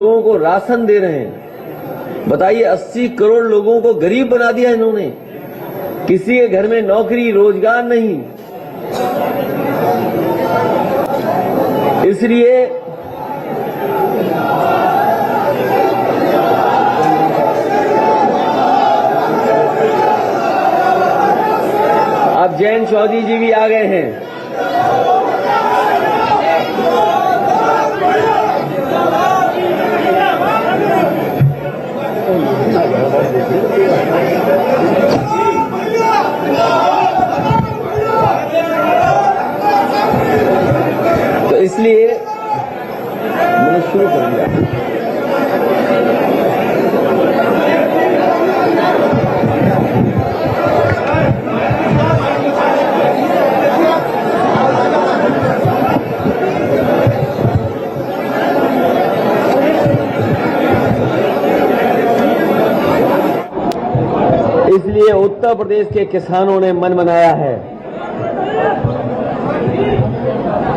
लोगों को राशन दे रहे हैं। बताइए, 80 करोड़ लोगों को गरीब बना दिया इन्होंने। किसी के घर में नौकरी रोजगार नहीं। इसलिए अब जयंत चौधरी जी भी आ गए हैं। तो इसलिए मैंने शुरू कर दिया। इसलिए उत्तर प्रदेश के किसानों ने मन बनाया है।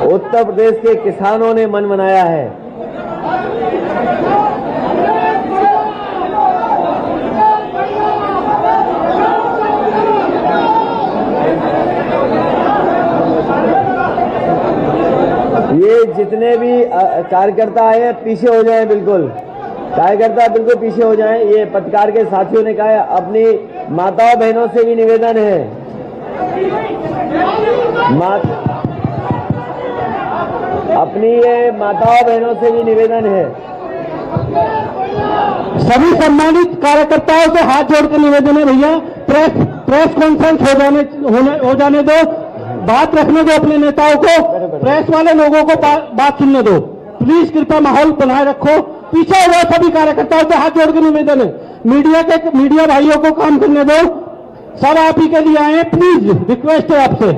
उत्तर प्रदेश के किसानों ने मन बनाया है। ये जितने भी कार्यकर्ता आए पीछे हो जाएं, बिल्कुल कार्यकर्ता बिल्कुल पीछे हो जाएं। ये पत्रकार के साथियों ने कहा है, अपनी माताओं बहनों से भी निवेदन है। अपनी ये माताओं बहनों से भी निवेदन है। सभी सम्मानित कार्यकर्ताओं से हाथ जोड़ के निवेदन है, भैया प्रेस कॉन्फ्रेंस हो जाने दो, बात रखने दो अपने नेताओं को, प्रेस वाले लोगों को बात सुनने दो। प्लीज कृपया माहौल बनाए रखो। पीछे हुए सभी कार्यकर्ताओं से हाथ जोड़ के निवेदन है, मीडिया भाइयों को काम करने दो। सब आप ही के लिए आए, प्लीज रिक्वेस्ट है आपसे।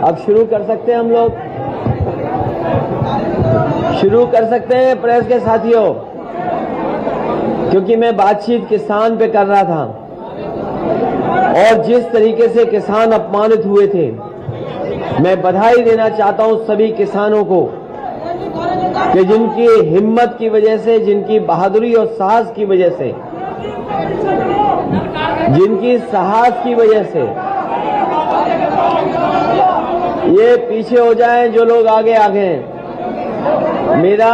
अब शुरू कर सकते हैं, हम लोग शुरू कर सकते हैं प्रेस के साथियों, क्योंकि मैं बातचीत किसान पे कर रहा था और जिस तरीके से किसान अपमानित हुए थे, मैं बधाई देना चाहता हूं सभी किसानों को कि जिनकी हिम्मत की वजह से, जिनकी बहादुरी और साहस की वजह से, जिनकी साहस की वजह से ये पीछे हो जाएं, जो लोग आगे हैं। मेरा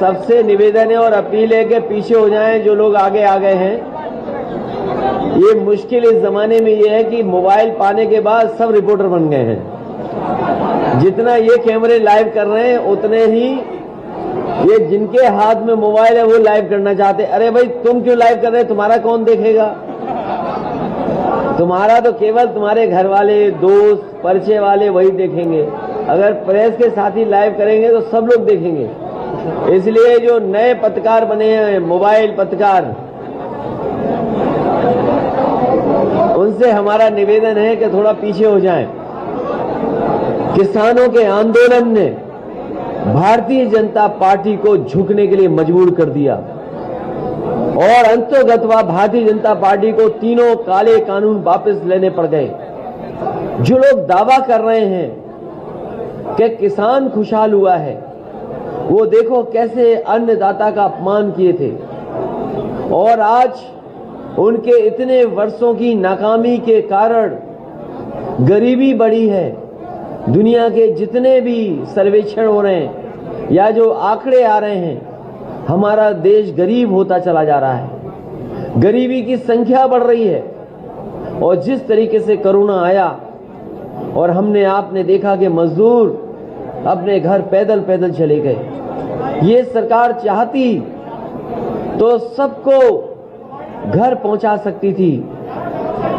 सबसे निवेदन है और अपील है कि पीछे हो जाएं जो लोग आगे आ गए हैं। ये मुश्किल इस जमाने में ये है कि मोबाइल पाने के बाद सब रिपोर्टर बन गए हैं। जितना ये कैमरे लाइव कर रहे हैं, उतने ही ये जिनके हाथ में मोबाइल है वो लाइव करना चाहते। अरे भाई, तुम क्यों लाइव कर रहे? तुम्हारा कौन देखेगा? तुम्हारा तो केवल तुम्हारे घर वाले, दोस्त, परिचय वाले वही देखेंगे। अगर प्रेस के साथी लाइव करेंगे तो सब लोग देखेंगे। इसलिए जो नए पत्रकार बने हैं, मोबाइल पत्रकार, उनसे हमारा निवेदन है कि थोड़ा पीछे हो जाएं। किसानों के आंदोलन ने भारतीय जनता पार्टी को झुकने के लिए मजबूर कर दिया और अंततः भारतीय जनता पार्टी को तीनों काले कानून वापस लेने पड़ गए। जो लोग दावा कर रहे हैं कि किसान खुशहाल हुआ है, वो देखो कैसे अन्नदाता का अपमान किए थे और आज उनके इतने वर्षों की नाकामी के कारण गरीबी बढ़ी है। दुनिया के जितने भी सर्वेक्षण हो रहे हैं या जो आंकड़े आ रहे हैं, हमारा देश गरीब होता चला जा रहा है, गरीबी की संख्या बढ़ रही है। और जिस तरीके से कोरोना आया और आपने देखा कि मजदूर अपने घर पैदल पैदल चले गए। ये सरकार चाहती तो सबको घर पहुंचा सकती थी,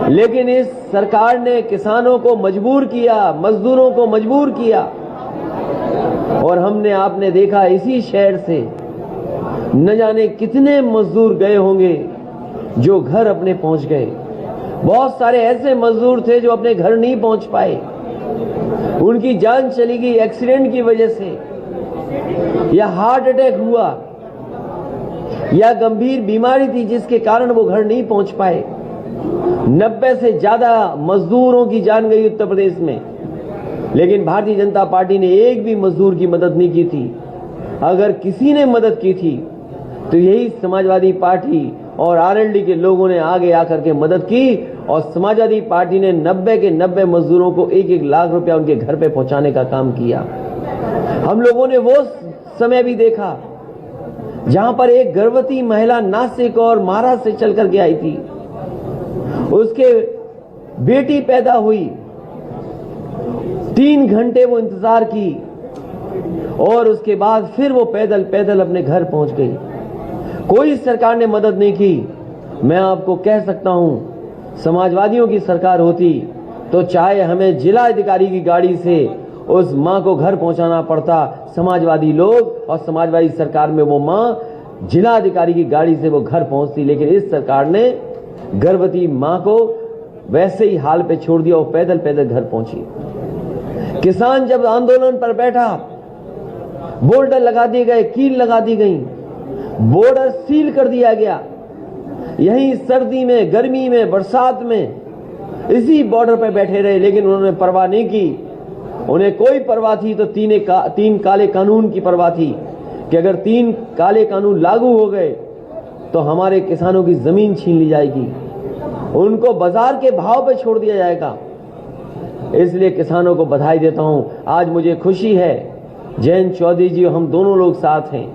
लेकिन इस सरकार ने किसानों को मजबूर किया, मजदूरों को मजबूर किया। और आपने देखा इसी शहर से न जाने कितने मजदूर गए होंगे जो घर अपने पहुंच गए। बहुत सारे ऐसे मजदूर थे जो अपने घर नहीं पहुंच पाए, उनकी जान चली गई एक्सीडेंट की वजह से, या हार्ट अटैक हुआ, या गंभीर बीमारी थी जिसके कारण वो घर नहीं पहुंच पाए। 90 से ज्यादा मजदूरों की जान गई उत्तर प्रदेश में। लेकिन भारतीय जनता पार्टी ने एक भी मजदूर की मदद नहीं की थी। अगर किसी ने मदद की थी तो यही समाजवादी पार्टी और आरएलडी के लोगों ने आगे आकर के मदद की और समाजवादी पार्टी ने 90 के 90 मजदूरों को 1-1 लाख रुपया उनके घर पे पहुंचाने का काम किया। हम लोगों ने वो समय भी देखा जहां पर एक गर्भवती महिला नासिक और महाराष्ट्र से चल करके आई थी, उसके बेटी पैदा हुई, 3 घंटे वो इंतजार की और उसके बाद फिर वो पैदल पैदल अपने घर पहुंच गई। कोई सरकार ने मदद नहीं की। मैं आपको कह सकता हूं, समाजवादियों की सरकार होती तो चाहे हमें जिला अधिकारी की गाड़ी से उस मां को घर पहुंचाना पड़ता, समाजवादी लोग और समाजवादी सरकार में वो मां जिला अधिकारी की गाड़ी से वो घर पहुंचती। लेकिन इस सरकार ने गर्भवती मां को वैसे ही हाल पे छोड़ दिया और पैदल पैदल घर पहुंची। किसान जब आंदोलन पर बैठा, बोर्डर लगा दिए गए, कील लगा दी गई, बॉर्डर सील कर दिया गया। यहीं सर्दी में, गर्मी में, बरसात में इसी बॉर्डर पर बैठे रहे, लेकिन उन्होंने परवाह नहीं की। उन्हें कोई परवाह थी तो 3 काले कानून की परवाह थी कि अगर 3 काले कानून लागू हो गए तो हमारे किसानों की जमीन छीन ली जाएगी, उनको बाजार के भाव पर छोड़ दिया जाएगा। इसलिए किसानों को बधाई देता हूं। आज मुझे खुशी है, जयंत चौधरी जी हम दोनों लोग साथ हैं,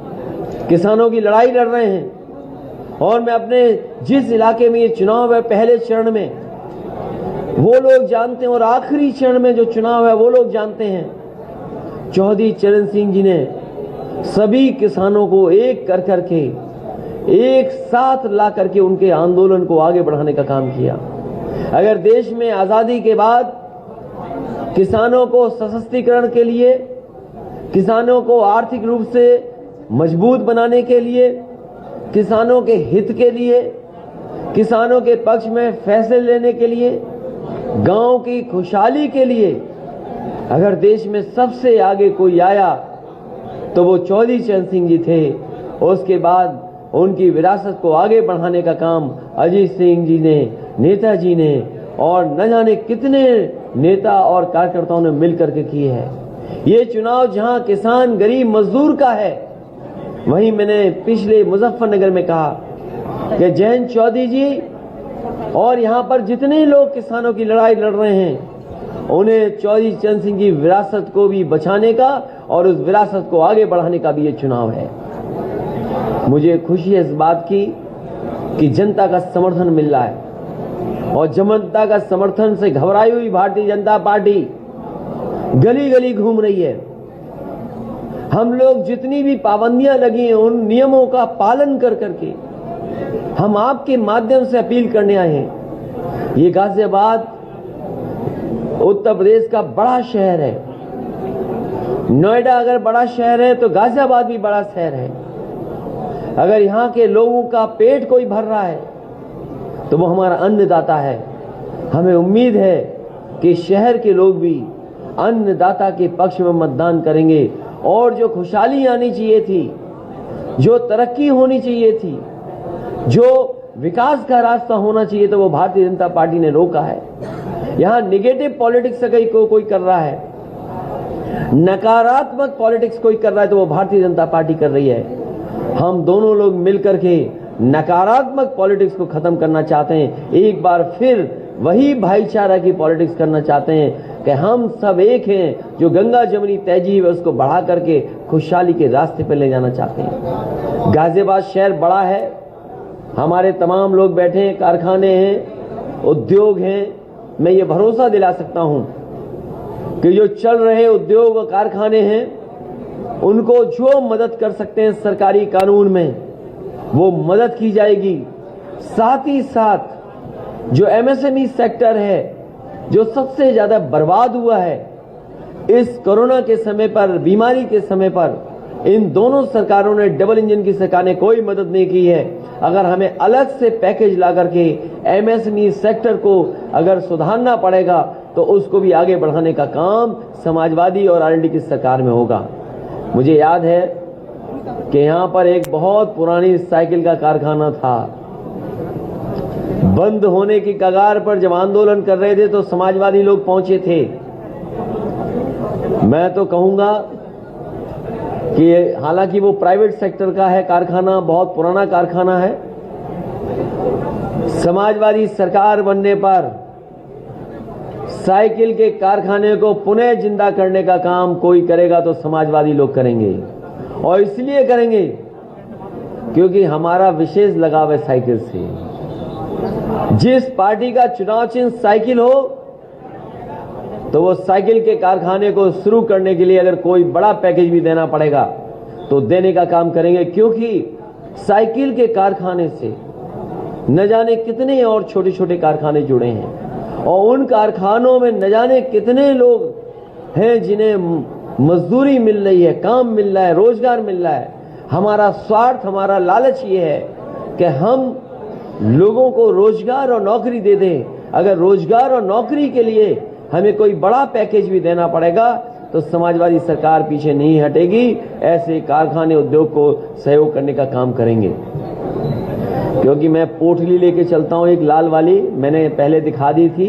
किसानों की लड़ाई लड़ रहे हैं। और मैं अपने जिस इलाके में ये चुनाव है, पहले चरण में वो लोग जानते हैं और आखिरी चरण में जो चुनाव है वो लोग जानते हैं। चौधरी चरण सिंह जी ने सभी किसानों को एक कर करके एक साथ ला करके उनके आंदोलन को आगे बढ़ाने का काम किया। अगर देश में आजादी के बाद किसानों को सशक्तिकरण के लिए, किसानों को आर्थिक रूप से मजबूत बनाने के लिए, किसानों के हित के लिए, किसानों के पक्ष में फैसले लेने के लिए, गांव की खुशहाली के लिए अगर देश में सबसे आगे कोई आया तो वो चौधरी चरण सिंह जी थे। उसके बाद उनकी विरासत को आगे बढ़ाने का काम अजीत सिंह जी ने, नेताजी ने और न जाने कितने नेता और कार्यकर्ताओं ने मिलकर के किए हैं। ये चुनाव जहां किसान, गरीब, मजदूर का है, वहीं मैंने पिछले मुजफ्फरनगर में कहा कि जयंत चौधरी जी और यहां पर जितने लोग किसानों की लड़ाई लड़ रहे हैं, उन्हें चौधरी चरण सिंह की विरासत को भी बचाने का और उस विरासत को आगे बढ़ाने का भी ये चुनाव है। मुझे खुशी है इस बात की कि जनता का समर्थन मिल रहा है और जनता का समर्थन से घबराई हुई भारतीय जनता पार्टी गली गली घूम रही है। हम लोग जितनी भी पाबंदियां लगी हैं उन नियमों का पालन कर करके हम आपके माध्यम से अपील करने आए हैं। ये गाजियाबाद उत्तर प्रदेश का बड़ा शहर है। नोएडा अगर बड़ा शहर है तो गाजियाबाद भी बड़ा शहर है। अगर यहाँ के लोगों का पेट कोई भर रहा है तो वो हमारा अन्नदाता है। हमें उम्मीद है कि शहर के लोग भी अन्नदाता के पक्ष में मतदान करेंगे और जो खुशहाली आनी चाहिए थी, जो तरक्की होनी चाहिए थी, जो विकास का रास्ता होना चाहिए तो वो भारतीय जनता पार्टी ने रोका है। यहाँ निगेटिव पॉलिटिक्स कोई कर रहा है, नकारात्मक पॉलिटिक्स कोई कर रहा है तो वो भारतीय जनता पार्टी कर रही है। हम दोनों लोग मिलकर के नकारात्मक पॉलिटिक्स को खत्म करना चाहते हैं। एक बार फिर वही भाईचारा की पॉलिटिक्स करना चाहते हैं कि हम सब एक हैं। जो गंगा जमुनी तहजीब है उसको बढ़ा करके खुशहाली के रास्ते पर ले जाना चाहते हैं। गाजियाबाद शहर बड़ा है, हमारे तमाम लोग बैठे हैं, कारखाने हैं, उद्योग हैं। मैं ये भरोसा दिला सकता हूं कि जो चल रहे उद्योग और कारखाने हैं उनको जो मदद कर सकते हैं सरकारी कानून में वो मदद की जाएगी। साथ ही साथ जो एमएसएमई सेक्टर है जो सबसे ज्यादा बर्बाद हुआ है इस कोरोना के समय पर, बीमारी के समय पर, इन दोनों सरकारों ने, डबल इंजन की सरकार ने कोई मदद नहीं की है। अगर हमें अलग से पैकेज ला करके एमएसएमई सेक्टर को अगर सुधारना पड़ेगा तो उसको भी आगे बढ़ाने का काम समाजवादी और आरएलडी की सरकार में होगा। मुझे याद है कि यहां पर एक बहुत पुरानी साइकिल का कारखाना था, बंद होने की कगार पर जब आंदोलन कर रहे थे तो समाजवादी लोग पहुंचे थे मैं तो कहूंगा कि हालांकि वो प्राइवेट सेक्टर का है कारखाना, बहुत पुराना कारखाना है। समाजवादी सरकार बनने पर साइकिल के कारखाने को पुनः जिंदा करने का काम कोई करेगा तो समाजवादी लोग करेंगे, और इसलिए करेंगे क्योंकि हमारा विशेष लगाव है साइकिल से। जिस पार्टी का चुनाव चिन्ह साइकिल हो तो वो साइकिल के कारखाने को शुरू करने के लिए अगर कोई बड़ा पैकेज भी देना पड़ेगा तो देने का काम करेंगे, क्योंकि साइकिल के कारखाने से न जाने कितने और छोटे छोटे कारखाने जुड़े हैं, और उन कारखानों में न जाने कितने लोग हैं जिन्हें मजदूरी मिल रही है, काम मिल रहा है, रोजगार मिल रहा है। हमारा स्वार्थ, हमारा लालच ये है कि हम लोगों को रोजगार और नौकरी दे दें। अगर रोजगार और नौकरी के लिए हमें कोई बड़ा पैकेज भी देना पड़ेगा तो समाजवादी सरकार पीछे नहीं हटेगी, ऐसे कारखाने उद्योग को सहयोग करने का काम करेंगे। क्योंकि मैं पोटली लेके चलता हूं, एक लाल वाली, मैंने पहले दिखा दी थी,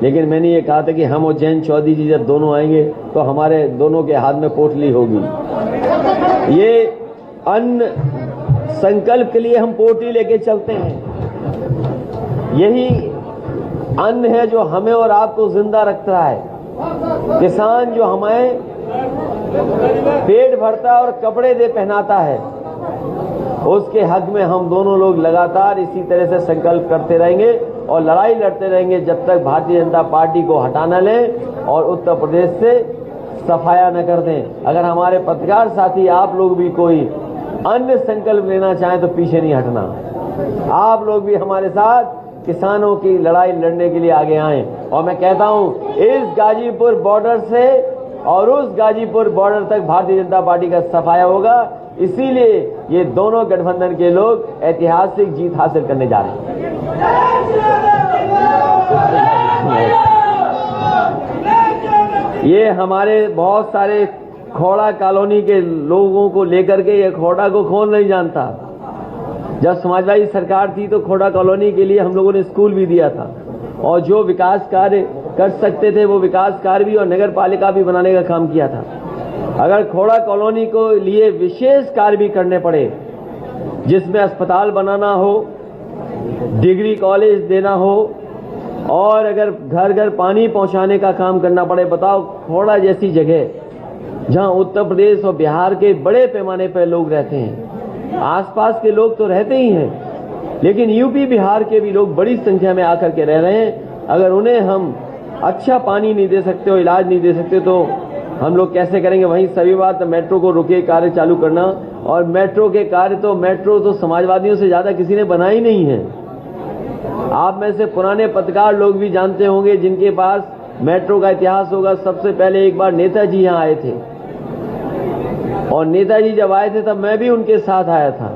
लेकिन मैंने ये कहा था कि हम और जयंत चौधरी जी जब दोनों आएंगे तो हमारे दोनों के हाथ में पोटली होगी। ये अन्न संकल्प के लिए हम पोटली लेके चलते हैं। यही अन्न है जो हमें और आपको जिंदा रखता है। किसान जो हमें पेट भरता है और कपड़े दे पहनाता है, उसके हक में हम दोनों लोग लगातार इसी तरह से संकल्प करते रहेंगे और लड़ाई लड़ते रहेंगे जब तक भारतीय जनता पार्टी को हटा न लें और उत्तर प्रदेश से सफाया न कर दें। अगर हमारे पत्रकार साथी आप लोग भी कोई अन्य संकल्प लेना चाहें तो पीछे नहीं हटना। आप लोग भी हमारे साथ किसानों की लड़ाई लड़ने के लिए आगे आएं। और मैं कहता हूं, इस गाजीपुर बॉर्डर से और उस गाजीपुर बॉर्डर तक भारतीय जनता पार्टी का सफाया होगा। इसीलिए ये दोनों गठबंधन के लोग ऐतिहासिक जीत हासिल करने जा रहे हैं। ये हमारे बहुत सारे खोड़ा कॉलोनी के लोगों को लेकर के, ये खोड़ा को कौन नहीं जानता। जब समाजवादी सरकार थी तो खोड़ा कॉलोनी के लिए हम लोगों ने स्कूल भी दिया था, और जो विकास कार्य कर सकते थे वो विकास कार्य भी और नगर पालिका भी बनाने का काम किया था। अगर खोड़ा कॉलोनी को लिए विशेष कार्य भी करने पड़े, जिसमें अस्पताल बनाना हो, डिग्री कॉलेज देना हो, और अगर घर घर पानी पहुंचाने का काम करना पड़े, बताओ खोड़ा जैसी जगह जहां उत्तर प्रदेश और बिहार के बड़े पैमाने पर लोग रहते हैं, आसपास के लोग तो रहते ही हैं, लेकिन यूपी बिहार के भी लोग बड़ी संख्या में आकर के रह रहे हैं। अगर उन्हें हम अच्छा पानी नहीं दे सकते हो, इलाज नहीं दे सकते तो हम लोग कैसे करेंगे। वहीं सभी बात मेट्रो को रुके कार्य चालू करना, और मेट्रो के कार्य तो मेट्रो तो समाजवादियों से ज्यादा किसी ने बनाई नहीं है। आप में से पुराने पत्रकार लोग भी जानते होंगे जिनके पास मेट्रो का इतिहास होगा। सबसे पहले एक बार नेताजी यहाँ आए थे, और नेताजी जब आए थे तब मैं भी उनके साथ आया था।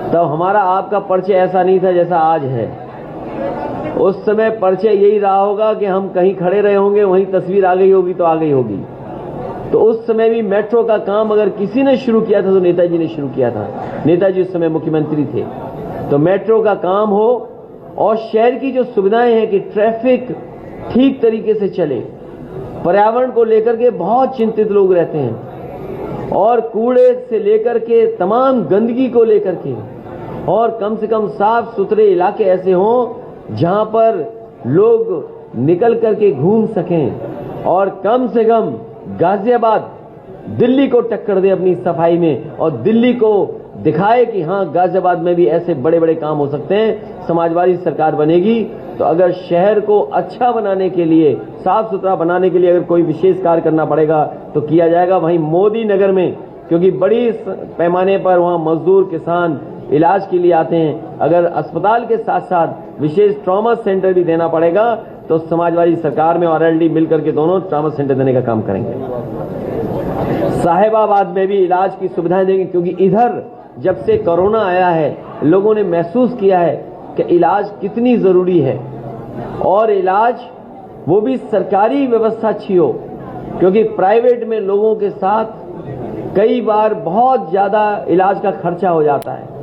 तब हमारा आपका परिचय ऐसा नहीं था जैसा आज है। उस समय परिचय यही रहा होगा कि हम कहीं खड़े रहे होंगे, वहीं तस्वीर आ गई होगी तो आ गई होगी। तो उस समय भी मेट्रो का काम अगर किसी ने शुरू किया था तो नेताजी ने शुरू किया था। नेताजी उस समय मुख्यमंत्री थे। तो मेट्रो का काम हो और शहर की जो सुविधाएं हैं कि ट्रैफिक ठीक तरीके से चले, पर्यावरण को लेकर के बहुत चिंतित लोग रहते हैं, और कूड़े से लेकर के तमाम गंदगी को लेकर के, और कम से कम साफ सुथरे इलाके ऐसे हों जहां पर लोग निकल करके घूम सकें, और कम से कम गाजियाबाद दिल्ली को टक्कर दे अपनी सफाई में, और दिल्ली को दिखाए कि हाँ गाजियाबाद में भी ऐसे बड़े बड़े काम हो सकते हैं। समाजवादी सरकार बनेगी तो अगर शहर को अच्छा बनाने के लिए, साफ सुथरा बनाने के लिए अगर कोई विशेष कार्य करना पड़ेगा तो किया जाएगा। वहीं मोदी नगर में, क्योंकि बड़ी पैमाने पर वहां मजदूर किसान इलाज के लिए आते हैं, अगर अस्पताल के साथ साथ विशेष ट्रॉमा सेंटर भी देना पड़ेगा तो समाजवादी सरकार में और आरएलडी मिलकर के दोनों ट्रॉमा सेंटर देने का काम करेंगे। साहिबाबाद में भी इलाज की सुविधाएं देंगे, क्योंकि इधर जब से कोरोना आया है लोगों ने महसूस किया है कि इलाज कितनी जरूरी है, और इलाज वो भी सरकारी व्यवस्था अच्छी हो, क्योंकि प्राइवेट में लोगों के साथ कई बार बहुत ज्यादा इलाज का खर्चा हो जाता है।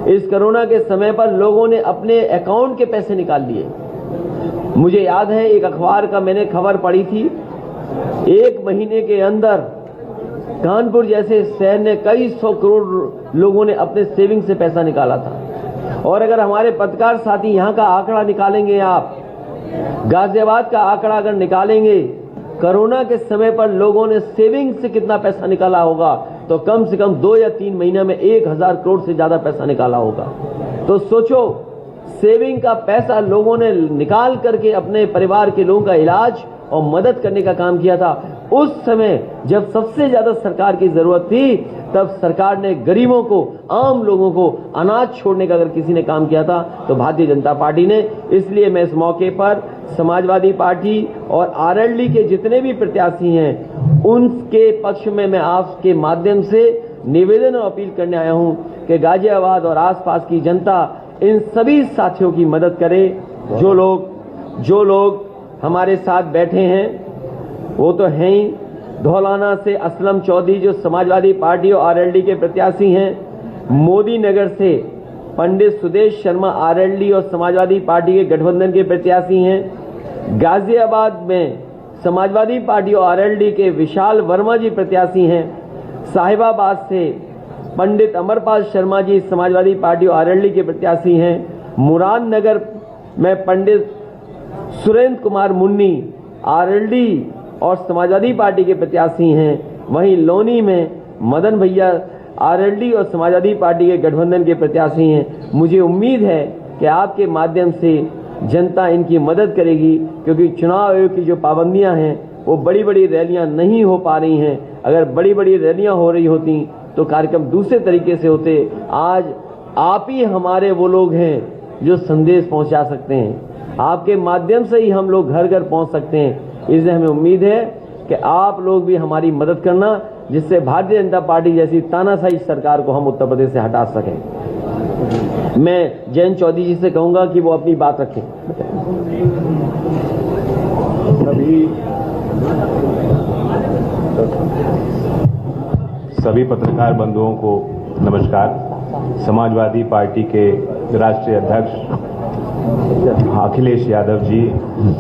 इस कोरोना के समय पर लोगों ने अपने अकाउंट के पैसे निकाल लिए। मुझे याद है एक अखबार का मैंने खबर पढ़ी थी एक महीने के अंदर कानपुर जैसे शहर ने कई सौ करोड़ लोगों ने अपने सेविंग से पैसा निकाला था। और अगर हमारे पत्रकार साथी यहाँ का आंकड़ा निकालेंगे, आप गाजियाबाद का आंकड़ा अगर निकालेंगे, कोरोना के समय पर लोगों ने सेविंग से कितना पैसा निकाला होगा, तो कम से कम 2 या 3 महीने में 1000 करोड़ से ज्यादा पैसा निकाला होगा। तो सोचो, सेविंग का पैसा लोगों ने निकाल करके अपने परिवार के लोगों का इलाज और मदद करने का काम किया था। उस समय जब सबसे ज्यादा सरकार की जरूरत थी, तब सरकार ने गरीबों को, आम लोगों को अनाज छोड़ने का अगर किसी ने काम किया था तो भारतीय जनता पार्टी ने। इसलिए मैं इस मौके पर समाजवादी पार्टी और आरएलडी के जितने भी प्रत्याशी हैं, उनके पक्ष में मैं आपके माध्यम से निवेदन और अपील करने आया हूं कि गाजियाबाद और आसपास की जनता इन सभी साथियों की मदद करे। जो लोग हमारे साथ बैठे हैं वो तो हैं ही। धौलाना से असलम चौधरी जो समाजवादी पार्टी और आरएलडी के प्रत्याशी हैं, मोदी नगर से पंडित सुदेश शर्मा आरएलडी और समाजवादी पार्टी के गठबंधन के प्रत्याशी हैं, गाजियाबाद में समाजवादी पार्टी और आरएलडी के विशाल वर्मा जी प्रत्याशी हैं, साहिबाबाद से पंडित अमरपाल शर्मा जी समाजवादी पार्टी और आरएलडी के प्रत्याशी हैं, मुरादनगर में पंडित सुरेंद्र कुमार मुन्नी आरएलडी और समाजवादी पार्टी के प्रत्याशी हैं, वहीं लोनी में मदन भैया आरएलडी और समाजवादी पार्टी के गठबंधन के प्रत्याशी हैं। मुझे उम्मीद है कि आपके माध्यम से जनता इनकी मदद करेगी, क्योंकि चुनाव आयोग की जो पाबंदियां हैं वो बड़ी बड़ी रैलियां नहीं हो पा रही हैं। अगर बड़ी बड़ी रैलियां हो रही होती तो कार्यक्रम दूसरे तरीके से होते। आज आप ही हमारे वो लोग हैं जो संदेश पहुंचा सकते हैं, आपके माध्यम से ही हम लोग घर घर पहुंच सकते हैं। इसलिए हमें उम्मीद है कि आप लोग भी हमारी मदद करना, जिससे भारतीय जनता पार्टी जैसी तानाशाही सरकार को हम उत्तर प्रदेश से हटा सकें। मैं जयंत चौधरी जी से कहूंगा कि वो अपनी बात रखें। सभी पत्रकार बंधुओं को नमस्कार। समाजवादी पार्टी के राष्ट्रीय अध्यक्ष अखिलेश यादव जी,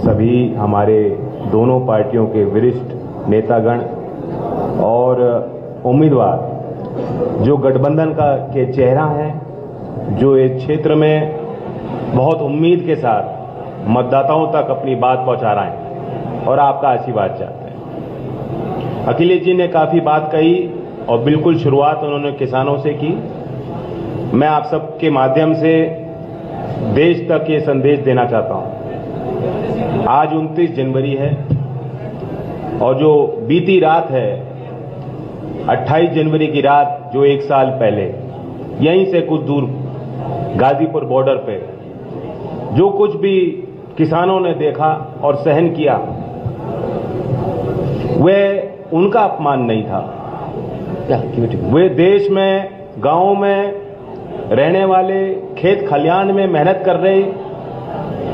सभी हमारे दोनों पार्टियों के वरिष्ठ नेतागण और उम्मीदवार जो गठबंधन के चेहरा हैं, जो इस क्षेत्र में बहुत उम्मीद के साथ मतदाताओं तक अपनी बात पहुंचा रहे हैं और आपका आशीर्वाद चाहते हैं। अखिलेश जी ने काफी बात कही और बिल्कुल शुरुआत उन्होंने किसानों से की। मैं आप सबके माध्यम से देश तक ये संदेश देना चाहता हूं। आज 29 जनवरी है और जो बीती रात है 28 जनवरी की रात, जो 1 साल पहले यहीं से कुछ दूर गाजीपुर बॉर्डर पे जो कुछ भी किसानों ने देखा और सहन किया, वह उनका अपमान नहीं था। वे देश में, गांवों में रहने वाले, खेत खलियान में मेहनत कर रहे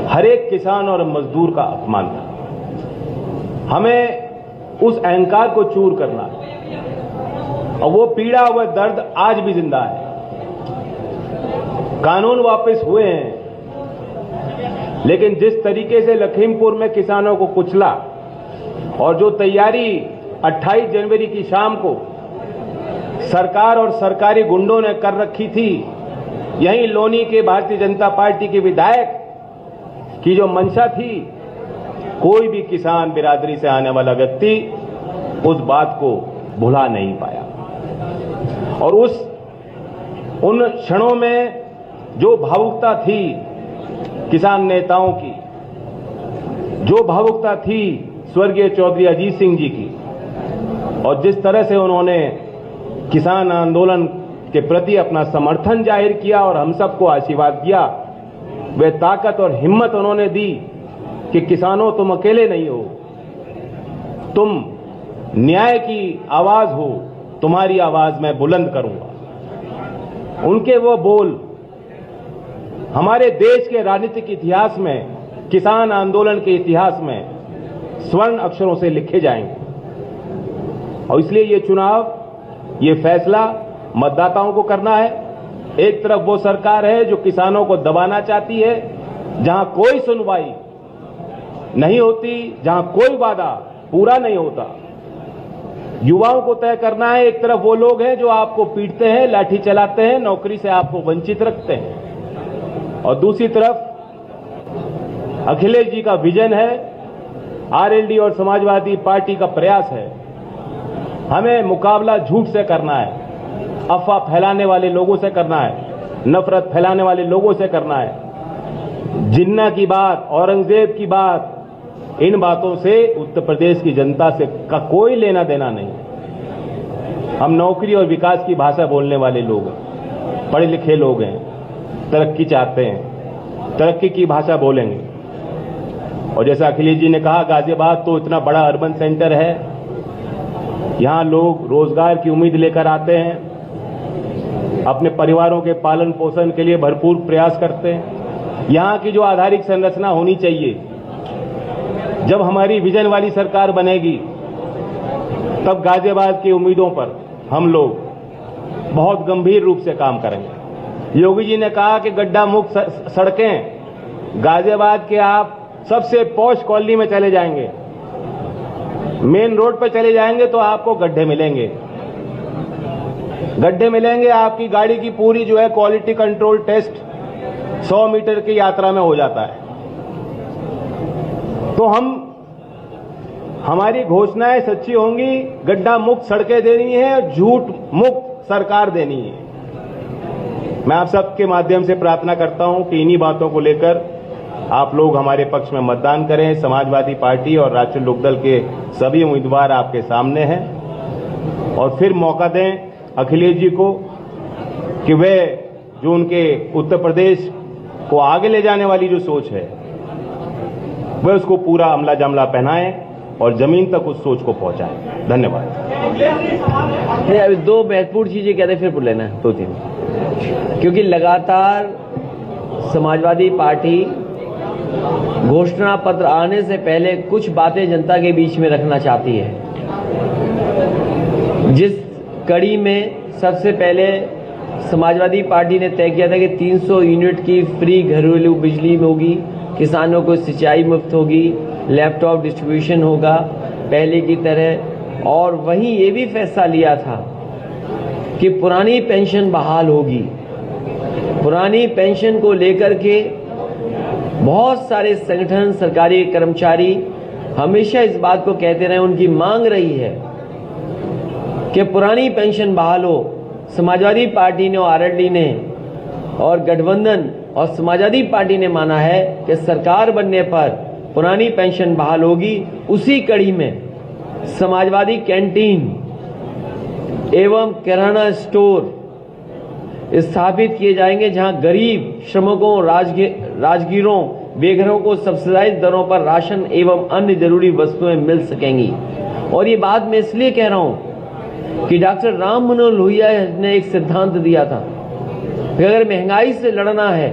हर एक किसान और मजदूर का अपमान था। हमें उस अहंकार को चूर करना है और वो पीड़ा, वह दर्द आज भी जिंदा है। कानून वापस हुए हैं, लेकिन जिस तरीके से लखीमपुर में किसानों को कुचला और जो तैयारी 28 जनवरी की शाम को सरकार और सरकारी गुंडों ने कर रखी थी, यहीं लोनी के भारतीय जनता पार्टी के विधायक की जो मंशा थी, कोई भी किसान बिरादरी से आने वाला व्यक्ति उस बात को भुला नहीं पाया। और उन क्षणों में जो भावुकता थी किसान नेताओं की, जो भावुकता थी स्वर्गीय चौधरी अजीत सिंह जी की, और जिस तरह से उन्होंने किसान आंदोलन के प्रति अपना समर्थन जाहिर किया और हम सबको आशीर्वाद दिया, वे ताकत और हिम्मत उन्होंने दी कि किसानों, तुम अकेले नहीं हो, तुम न्याय की आवाज हो, तुम्हारी आवाज मैं बुलंद करूंगा। उनके वो बोल हमारे देश के राजनीतिक इतिहास में, किसान आंदोलन के इतिहास में स्वर्ण अक्षरों से लिखे जाएंगे। और इसलिए ये चुनाव, ये फैसला मतदाताओं को करना है। एक तरफ वो सरकार है जो किसानों को दबाना चाहती है, जहां कोई सुनवाई नहीं होती, जहां कोई वादा पूरा नहीं होता, युवाओं को तय करना है। एक तरफ वो लोग हैं जो आपको पीटते हैं, लाठी चलाते हैं, नौकरी से आपको वंचित रखते हैं, और दूसरी तरफ अखिलेश जी का विजन है, आरएलडी और समाजवादी पार्टी का प्रयास है। हमें मुकाबला झूठ से करना है, अफवाह फैलाने वाले लोगों से करना है, नफरत फैलाने वाले लोगों से करना है। जिन्ना की बात, औरंगजेब की बात, इन बातों से उत्तर प्रदेश की जनता से का कोई लेना देना नहीं। हम नौकरी और विकास की भाषा बोलने वाले लोग हैं, पढ़े लिखे लोग हैं, तरक्की चाहते हैं, तरक्की की भाषा बोलेंगे। और जैसा अखिलेश जी ने कहा, गाजियाबाद तो इतना बड़ा अर्बन सेंटर है, यहां लोग रोजगार की उम्मीद लेकर आते हैं, अपने परिवारों के पालन पोषण के लिए भरपूर प्रयास करते हैं। यहां की जो आधारिक संरचना होनी चाहिए, जब हमारी विजन वाली सरकार बनेगी, तब गाजियाबाद की उम्मीदों पर हम लोग बहुत गंभीर रूप से काम करेंगे। योगी जी ने कहा कि गड्ढा मुक्त सड़कें, गाजियाबाद के आप सबसे पॉश कॉलोनी में चले जाएंगे, मेन रोड पर चले जाएंगे तो आपको गड्ढे मिलेंगे, गड्ढे मिलेंगे। आपकी गाड़ी की पूरी जो है क्वालिटी कंट्रोल टेस्ट 100 मीटर की यात्रा में हो जाता है। तो हमारी घोषणाएं सच्ची होंगी, गड्ढा मुक्त सड़कें देनी है और झूठ मुक्त सरकार देनी है। मैं आप सबके माध्यम से प्रार्थना करता हूं कि इन्हीं बातों को लेकर आप लोग हमारे पक्ष में मतदान करें। समाजवादी पार्टी और राष्ट्रीय लोकदल के सभी उम्मीदवार आपके सामने हैं, और फिर मौका दें अखिलेश जी को कि वे जो उनके उत्तर प्रदेश को आगे ले जाने वाली जो सोच है, वे उसको पूरा अमला जमला पहनाएं और जमीन तक उस सोच को पहुंचाएं। धन्यवाद। अभी दो महत्वपूर्ण चीजें कहते फिर बोल लेना, 2-3, क्योंकि लगातार समाजवादी पार्टी घोषणा पत्र आने से पहले कुछ बातें जनता के बीच में रखना चाहती है, जिस कड़ी में सबसे पहले समाजवादी पार्टी ने तय किया था कि 300 यूनिट की फ्री घरेलू बिजली होगी, किसानों को सिंचाई मुफ्त होगी, लैपटॉप डिस्ट्रीब्यूशन होगा पहले की तरह, और वहीं ये भी फैसला लिया था कि पुरानी पेंशन बहाल होगी। पुरानी पेंशन को लेकर के बहुत सारे संगठन, सरकारी कर्मचारी हमेशा इस बात को कहते रहे, उनकी मांग रही है कि पुरानी पेंशन बहाल हो। समाजवादी पार्टी ने और आरएलडी ने और गठबंधन और समाजवादी पार्टी ने माना है कि सरकार बनने पर पुरानी पेंशन बहाल होगी। उसी कड़ी में समाजवादी कैंटीन एवं किराना स्टोर स्थापित किए जाएंगे, जहां गरीब श्रमिकों, राजगीरों, बेघरों को सब्सिडाइज दरों पर राशन एवं अन्य जरूरी वस्तुएं मिल सकेंगी। और ये बात मैं इसलिए कह रहा हूं कि डॉक्टर राम मनोहर लोहिया ने एक सिद्धांत दिया था कि अगर महंगाई से लड़ना है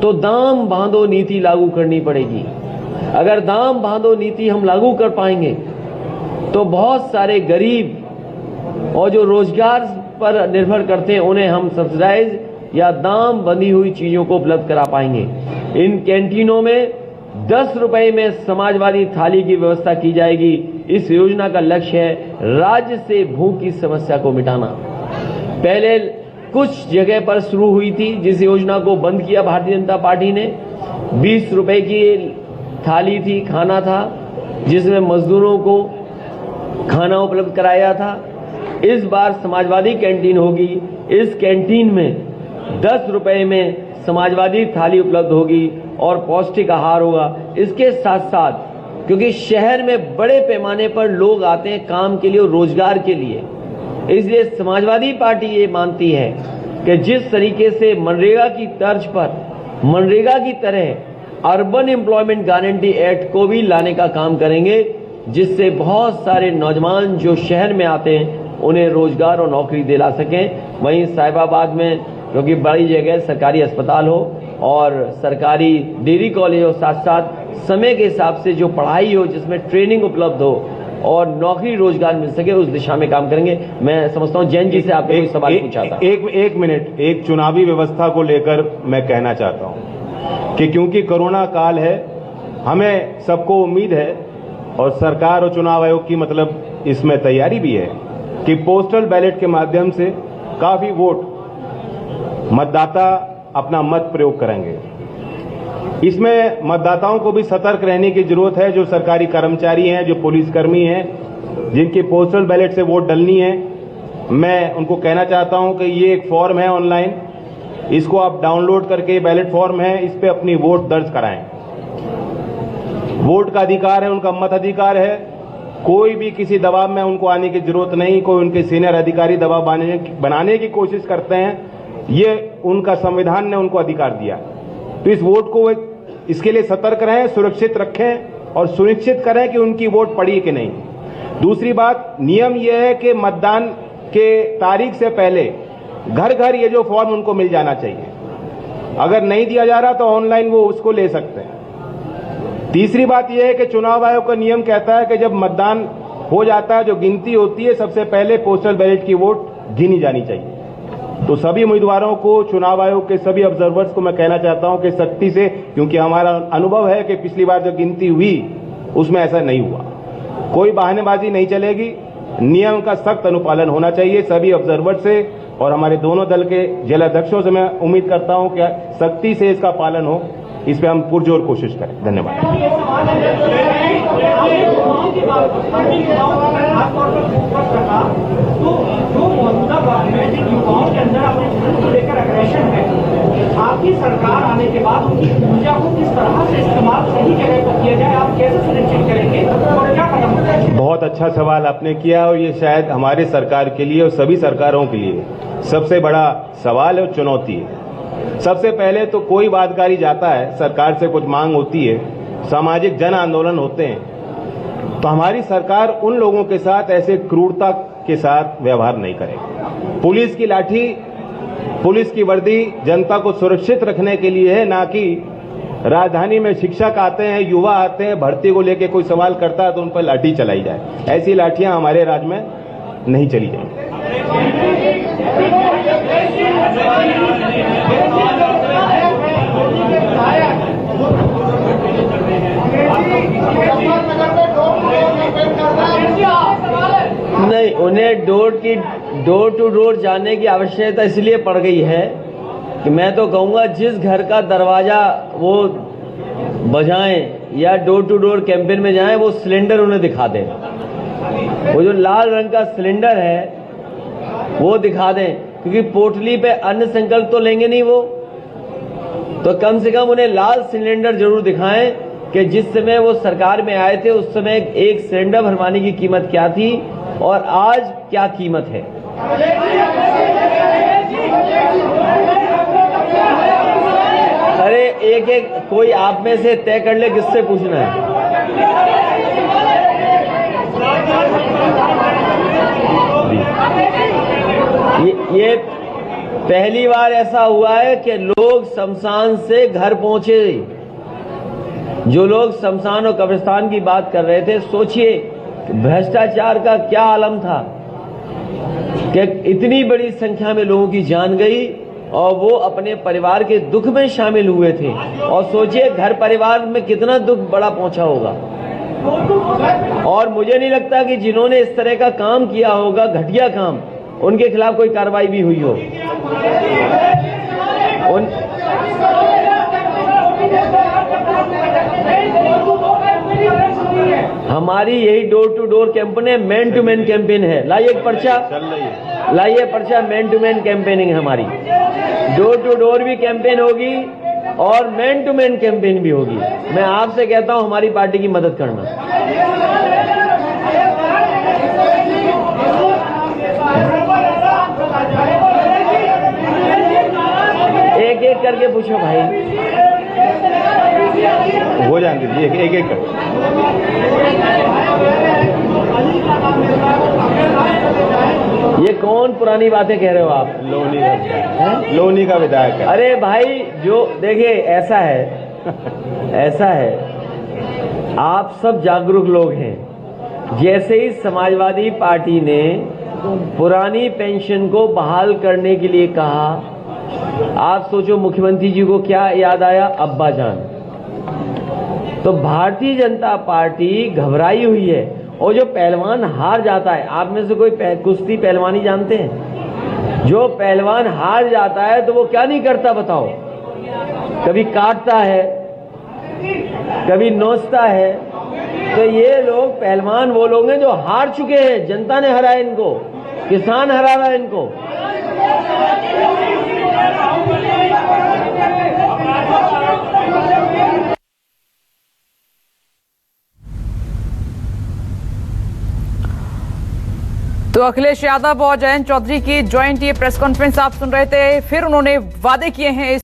तो दाम बांधो नीति लागू करनी पड़ेगी। अगर दाम बांधो नीति हम लागू कर पाएंगे तो बहुत सारे गरीब और जो रोजगार पर निर्भर करते हैं उन्हें हम सब्सिडाइज या दाम बंधी हुई चीजों को उपलब्ध करा पाएंगे। इन कैंटीनों में 10 रुपए में समाजवादी थाली की व्यवस्था की जाएगी। इस योजना का लक्ष्य है राज्य से भूख की समस्या को मिटाना। पहले कुछ जगह पर शुरू हुई थी, जिस योजना को बंद किया भारतीय जनता पार्टी ने। 20 रुपए की थाली थी, खाना था, जिसमें मजदूरों को खाना उपलब्ध कराया था। इस बार समाजवादी कैंटीन होगी। इस कैंटीन में 10 रुपए में समाजवादी थाली उपलब्ध होगी और पौष्टिक आहार होगा। इसके साथ साथ क्योंकि शहर में बड़े पैमाने पर लोग आते हैं काम के लिए और रोजगार के लिए, इसलिए समाजवादी पार्टी ये मानती है कि जिस तरीके से मनरेगा की तर्ज पर मनरेगा की तरह अर्बन एम्प्लॉयमेंट गारंटी एक्ट को भी लाने का काम करेंगे, जिससे बहुत सारे नौजवान जो शहर में आते हैं उन्हें रोजगार और नौकरी दिला सकें। वहीं साहिबाबाद में क्योंकि बड़ी जगह सरकारी अस्पताल हो और सरकारी डिग्री कॉलेज हो, साथ साथ समय के हिसाब से जो पढ़ाई हो, जिसमें ट्रेनिंग उपलब्ध हो और नौकरी रोजगार मिल सके, उस दिशा में काम करेंगे। मैं समझता हूं जैन जी से आपने एक सवाल पूछा था। एक मिनट, एक चुनावी व्यवस्था को लेकर मैं कहना चाहता हूं कि क्योंकि कोरोना काल है, हमें सबको उम्मीद है और सरकार और चुनाव आयोग की मतलब इसमें तैयारी भी है कि पोस्टल बैलेट के माध्यम से काफी वोट मतदाता अपना मत प्रयोग करेंगे। इसमें मतदाताओं को भी सतर्क रहने की जरूरत है। जो सरकारी कर्मचारी हैं, जो पुलिसकर्मी हैं, जिनकी पोस्टल बैलेट से वोट डलनी है, मैं उनको कहना चाहता हूं कि ये एक फॉर्म है ऑनलाइन, इसको आप डाउनलोड करके, बैलेट फॉर्म है, इस पे अपनी वोट दर्ज कराएं। वोट का अधिकार है, उनका मत अधिकार है। कोई भी किसी दबाव में उनको आने की जरूरत नहीं। कोई उनके सीनियर अधिकारी दबाव बनाने की कोशिश करते हैं, ये उनका संविधान ने उनको अधिकार दिया। तो इस वोट को इसके लिए सतर्क रहें, सुरक्षित रखें और सुनिश्चित करें कि उनकी वोट पड़ी कि नहीं। दूसरी बात, नियम यह है कि मतदान के तारीख से पहले घर घर ये जो फॉर्म उनको मिल जाना चाहिए। अगर नहीं दिया जा रहा तो ऑनलाइन वो उसको ले सकते हैं। तीसरी बात यह है कि चुनाव आयोग का नियम कहता है कि जब मतदान हो जाता है, जो गिनती होती है, सबसे पहले पोस्टल बैलेट की वोट गिनी जानी चाहिए। तो सभी उम्मीदवारों को, चुनाव आयोग के सभी ऑब्जर्वर्स को मैं कहना चाहता हूं कि सख्ती से, क्योंकि हमारा अनुभव है कि पिछली बार जो गिनती हुई उसमें ऐसा नहीं हुआ। कोई बहानेबाजी नहीं चलेगी, नियम का सख्त अनुपालन होना चाहिए सभी ऑब्जर्वर से, और हमारे दोनों दल के जिलाध्यक्षों से मैं उम्मीद करता हूं कि सख्ती से इसका पालन हो। इस पे हम पुरजोर कोशिश करें। धन्यवाद। आपकी सरकार आने के बाद उनकी ऊर्जा को किस तरह से इस्तेमाल सही जगह पर किया जाए, आप कैसे सुनिश्चित करेंगे और क्या कदम उठाएंगे? बहुत अच्छा सवाल आपने किया, और ये शायद हमारे सरकार के लिए और सभी सरकारों के लिए सबसे बड़ा सवाल और चुनौती है। सबसे पहले तो कोई वादकारी जाता है, सरकार से कुछ मांग होती है, सामाजिक जन आंदोलन होते हैं, तो हमारी सरकार उन लोगों के साथ ऐसे क्रूरता के साथ व्यवहार नहीं करेगी। पुलिस की लाठी, पुलिस की वर्दी जनता को सुरक्षित रखने के लिए है, ना कि राजधानी में शिक्षक आते हैं, युवा आते हैं, भर्ती को लेकर कोई सवाल करता है तो उन पर लाठी चलाई जाए। ऐसी लाठियां हमारे राज्य में नहीं चली जाएंगी। नहीं, उन्हें डोर टू डोर जाने की आवश्यकता इसलिए पड़ गई है कि मैं तो कहूंगा जिस घर का दरवाजा वो बजाएं या डोर टू डोर कैंपेन में जाएं, वो सिलेंडर उन्हें दिखा दें। वो जो लाल रंग का सिलेंडर है वो दिखा दें, क्योंकि पोटली पे अन्न संकल्प तो लेंगे नहीं वो, तो कम से कम उन्हें लाल सिलेंडर जरूर दिखाएं कि जिस समय वो सरकार में आए थे उस समय एक सिलेंडर भरवाने की कीमत क्या थी और आज क्या कीमत है। अरे एक एक कोई आप में से तय कर ले किससे पूछना है। ये पहली बार ऐसा हुआ है कि लोग शमशान से घर पहुंचे। जो लोग शमशान और कब्रिस्तान की बात कर रहे थे, सोचिए भ्रष्टाचार का क्या आलम था कि इतनी बड़ी संख्या में लोगों की जान गई और वो अपने परिवार के दुख में शामिल हुए थे। और सोचिए घर परिवार में कितना दुख बड़ा पहुंचा होगा। और मुझे नहीं लगता कि जिन्होंने इस तरह का काम किया होगा, घटिया काम, उनके खिलाफ कोई कार्रवाई भी हुई हो। हमारी यही डोर टू डोर कैंपेन है, मैन टू मैन कैंपेन है। लाइए एक पर्चा, लाइए पर्चा, मैन टू मैन कैंपेनिंग है हमारी। डोर टू डोर भी कैंपेन होगी और मैन टू मैन कैंपेन भी होगी। मैं आपसे कहता हूं हमारी पार्टी की मदद करना। एक एक करके पूछो भाई, हो जाएंगे जी, एक एक कर। ये कौन पुरानी बातें कह रहे हो आप? लोनी का विधायक है। अरे भाई, जो देखिए ऐसा है ऐसा है, आप सब जागरूक लोग हैं। जैसे ही समाजवादी पार्टी ने पुरानी पेंशन को बहाल करने के लिए कहा, आप सोचो मुख्यमंत्री जी को क्या याद आया? अब्बा जान। तो भारतीय जनता पार्टी घबराई हुई है और जो पहलवान हार जाता है, आप में से कोई कुश्ती पहलवानी जानते हैं? जो पहलवान हार जाता है तो वो क्या नहीं करता बताओ? कभी काटता है, कभी नोचता है। तो ये लोग पहलवान वो लोग हैं जो हार चुके हैं, जनता ने हराया इनको, किसान हरा रहा है इनको। तो अखिलेश यादव और जयंत चौधरी की ज्वाइंट ये प्रेस कॉन्फ्रेंस आप सुन रहे थे। फिर उन्होंने वादे किए हैं।